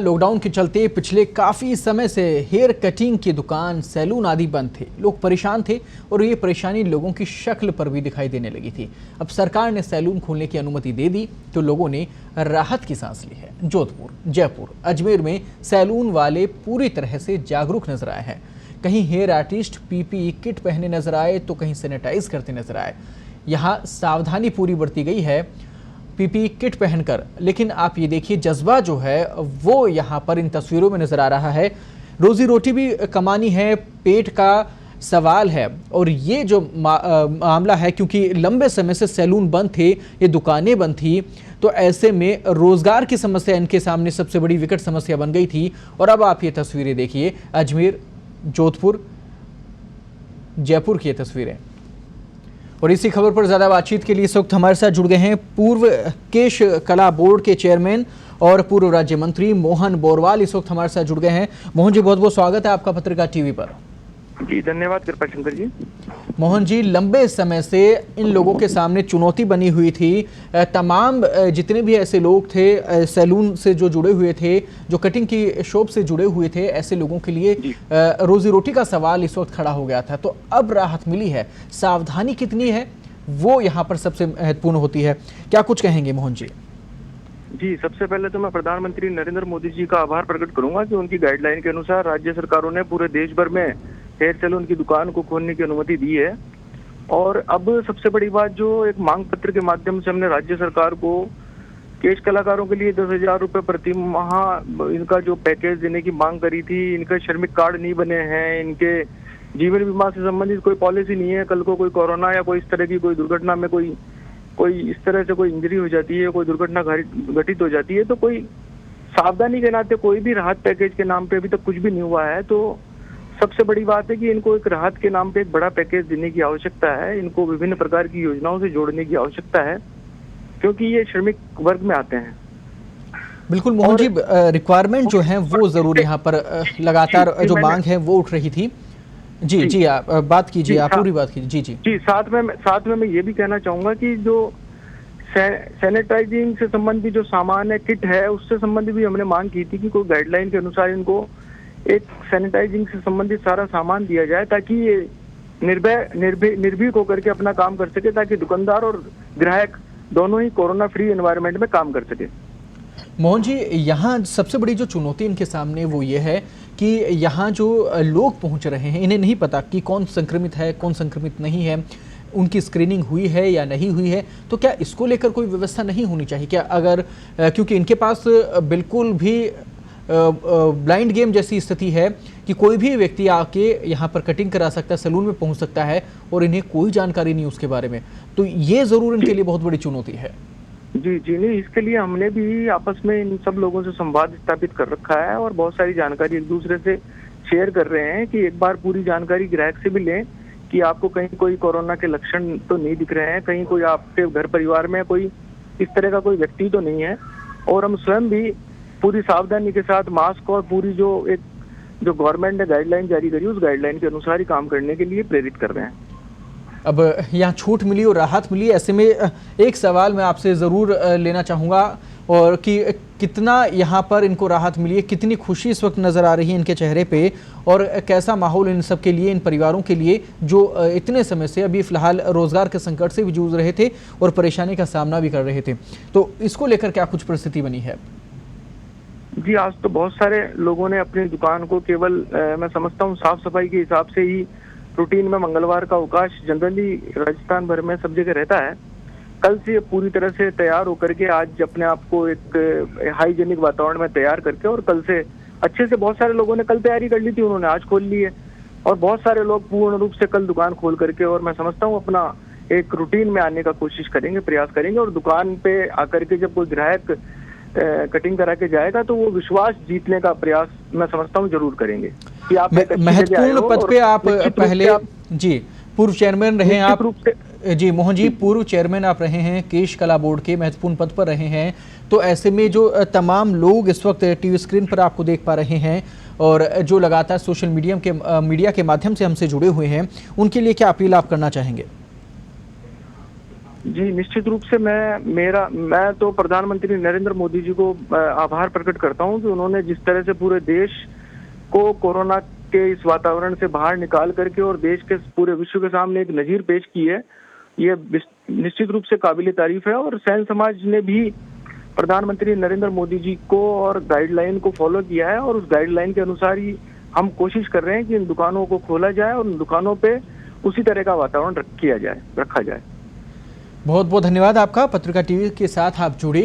Lockdown के चलते पिछले काफी समय से हेयर कटिंग की दुकान, सैलून आदि बंद थे। लोग परेशान थे और ये परेशानी लोगों की शक्ल पर भी दिखाई देने लगी थी। अब सरकार ने सैलून खोलने की अनुमति दे दी तो लोगों ने राहत की सांस ली है। जोधपुर, जयपुर, अजमेर में सैलून वाले पूरी तरह से जागरूक नजर आए हैं। कहीं हेयर आर्टिस्ट पीपीई किट पहने नजर आए तो कहीं सैनिटाइज करते नजर आए। यहाँ सावधानी पूरी बरती गई है पीपीई किट पहनकर, लेकिन आप ये देखिए जज्बा जो है वो यहाँ पर इन तस्वीरों में नजर आ रहा है। रोजी रोटी भी कमानी है, पेट का सवाल है और ये जो मामला है, क्योंकि लंबे समय से सैलून बंद थे, ये दुकानें बंद थी, तो ऐसे में रोजगार की समस्या इनके सामने सबसे बड़ी विकट समस्या बन गई थी। और अब आप ये तस्वीरें देखिए, अजमेर, जोधपुर, जयपुर की ये तस्वीरें। और इसी खबर पर ज्यादा बातचीत के लिए इस वक्त हमारे साथ जुड़ गए हैं पूर्व केश कला बोर्ड के चेयरमैन और पूर्व राज्य मंत्री मोहन बोरवाल। इस वक्त हमारे साथ जुड़ गए हैं। मोहन जी, बहुत बहुत स्वागत है आपका पत्रकार टीवी पर। जी धन्यवाद कृपा शंकर जी। मोहन जी, लंबे समय से इन लोगों के सामने चुनौती बनी हुई थी। तमाम जितने भी ऐसे लोग थे सैलून से जो जुड़े हुए थे, जो कटिंग की शॉप से जुड़े हुए थे, ऐसे लोगों के लिए रोजी रोटी का सवाल इस वक्त खड़ा हो गया था। तो अब राहत मिली है। सावधानी कितनी है वो यहाँ पर सबसे महत्वपूर्ण होती है। क्या कुछ कहेंगे मोहन जी? जी, सबसे पहले तो मैं प्रधानमंत्री नरेंद्र मोदी जी का आभार प्रकट करूंगा कि उनकी गाइडलाइन के अनुसार राज्य सरकारों ने पूरे देश भर में हेयर सैलून की दुकान को खोलने की अनुमति दी है। और अब सबसे बड़ी बात, जो एक मांग पत्र के माध्यम से हमने राज्य सरकार को केश कलाकारों के लिए 10,000 रुपये प्रति माह इनका जो पैकेज देने की मांग करी थी। इनके श्रमिक कार्ड नहीं बने हैं, इनके जीवन बीमा से संबंधित कोई पॉलिसी नहीं है। कल को कोई कोरोना या कोई इस तरह की कोई दुर्घटना में कोई इस तरह से कोई इंजरी हो जाती है, कोई दुर्घटना घटित हो जाती है, तो कोई सावधानी के नाते कोई भी राहत पैकेज के नाम पे अभी तक कुछ भी नहीं हुआ है। तो सबसे बड़ी बात है कि इनको एक राहत के नाम पे एक बड़ा पैकेज देने की आवश्यकता है। इनको विभिन्न प्रकार की योजनाओं से जोड़ने की आवश्यकता है, क्योंकि ये श्रमिक वर्ग में आते हैं। बिल्कुल मोहन जी, रिक्वायरमेंट जो है वो जरूर यहाँ पर लगातार जो मांग है वो उठ रही थी। जी आप बात कीजिए, आप पूरी बात कीजिए। जी, साथ में मैं ये भी कहना चाहूंगा कि जो सैनिटाइजिंग से संबंधित जो सामान है, किट है, उससे संबंधित भी हमने मांग की थी कि कोई गाइडलाइन के अनुसार इनको एक सैनिटाइजिंग से संबंधित सारा सामान दिया जाए, ताकि ये निर्भीक होकर के अपना काम कर सके, ताकि दुकानदार और ग्राहक दोनों ही कोरोना फ्री एनवायरनमेंट में काम कर सके। मोहन जी, यहाँ सबसे बड़ी जो चुनौती इनके सामने वो ये है कि यहाँ जो लोग पहुँच रहे हैं, इन्हें नहीं पता कि कौन संक्रमित है, कौन संक्रमित नहीं है, उनकी स्क्रीनिंग हुई है या नहीं हुई है। तो क्या इसको लेकर कोई व्यवस्था नहीं होनी चाहिए क्या? अगर क्योंकि इनके पास बिल्कुल भी ब्लाइंड गेम जैसी स्थिति है कि कोई भी व्यक्ति आके यहाँ पर कटिंग करा सकता है, सैलून में पहुँच सकता है और इन्हें कोई जानकारी नहीं उसके बारे में, तो ये ज़रूर इनके लिए बहुत बड़ी चुनौती है। जी नहीं, इसके लिए हमने भी आपस में इन सब लोगों से संवाद स्थापित कर रखा है और बहुत सारी जानकारी एक दूसरे से शेयर कर रहे हैं कि एक बार पूरी जानकारी ग्राहक से भी लें कि आपको कहीं कोई कोरोना के लक्षण तो नहीं दिख रहे हैं, कहीं कोई आपके घर परिवार में कोई इस तरह का कोई व्यक्ति तो नहीं है। और हम स्वयं भी पूरी सावधानी के साथ मास्क और पूरी जो गवर्नमेंट ने गाइडलाइन जारी करी, उस गाइडलाइन के अनुसार ही काम करने के लिए प्रेरित कर रहे हैं। अब यहाँ छूट मिली और राहत मिली, ऐसे में एक सवाल मैं आपसे ज़रूर लेना चाहूँगा और कि कितना यहाँ पर इनको राहत मिली है, कितनी खुशी इस वक्त नज़र आ रही है इनके चेहरे पे, और कैसा माहौल इन सब के लिए, इन परिवारों के लिए जो इतने समय से अभी फ़िलहाल रोज़गार के संकट से भी जूझ रहे थे और परेशानी का सामना भी कर रहे थे। तो इसको लेकर क्या कुछ परिस्थिति बनी है? जी, आज तो बहुत सारे लोगों ने अपनी दुकान को केवल मैं समझता हूँ साफ सफाई के हिसाब से ही, रूटीन में मंगलवार का अवकाश जनरली राजस्थान भर में सब जगह रहता है, कल से पूरी तरह से तैयार होकर के आज अपने आप को एक हाइजेनिक वातावरण में तैयार करके, और कल से अच्छे से बहुत सारे लोगों ने कल तैयारी कर ली थी, उन्होंने आज खोल ली है। और बहुत सारे लोग पूर्ण रूप से कल दुकान खोल करके, और मैं समझता हूँ अपना एक रूटीन में आने का कोशिश करेंगे, प्रयास करेंगे। और दुकान पे आकर के जब कोई ग्राहक कटिंग करा के जाएगा तो वो विश्वास जीतने का प्रयास मैं समझता हूँ जरूर करेंगे कि आप महत्वपूर्ण पद पे आप पहले जी पूर्व चेयरमैन रहे हैं आप। जी मोहन जी, पूर्व चेयरमैन आप रहे हैं, केश कला बोर्ड के महत्वपूर्ण पद पर रहे हैं, तो ऐसे में जो तमाम लोग इस वक्त टीवी स्क्रीन पर आपको देख पा रहे हैं और जो लगातार सोशल मीडिया के माध्यम से हमसे जुड़े हुए हैं, उनके लिए क्या अपील आप करना चाहेंगे? जी, निश्चित रूप से मैं तो प्रधानमंत्री नरेंद्र मोदी जी को आभार प्रकट करता हूं कि उन्होंने जिस तरह से पूरे देश को कोरोना के इस वातावरण से बाहर निकाल करके और देश के पूरे विश्व के सामने एक नजीर पेश की है, ये निश्चित रूप से काबिले तारीफ है। और सैन समाज ने भी प्रधानमंत्री नरेंद्र मोदी जी को और गाइडलाइन को फॉलो किया है और उस गाइडलाइन के अनुसार ही हम कोशिश कर रहे हैं कि इन दुकानों को खोला जाए और उन दुकानों पे उसी तरह का वातावरण रखा जाए। बहुत बहुत धन्यवाद आपका। पत्रिका टीवी के साथ आप जुड़े।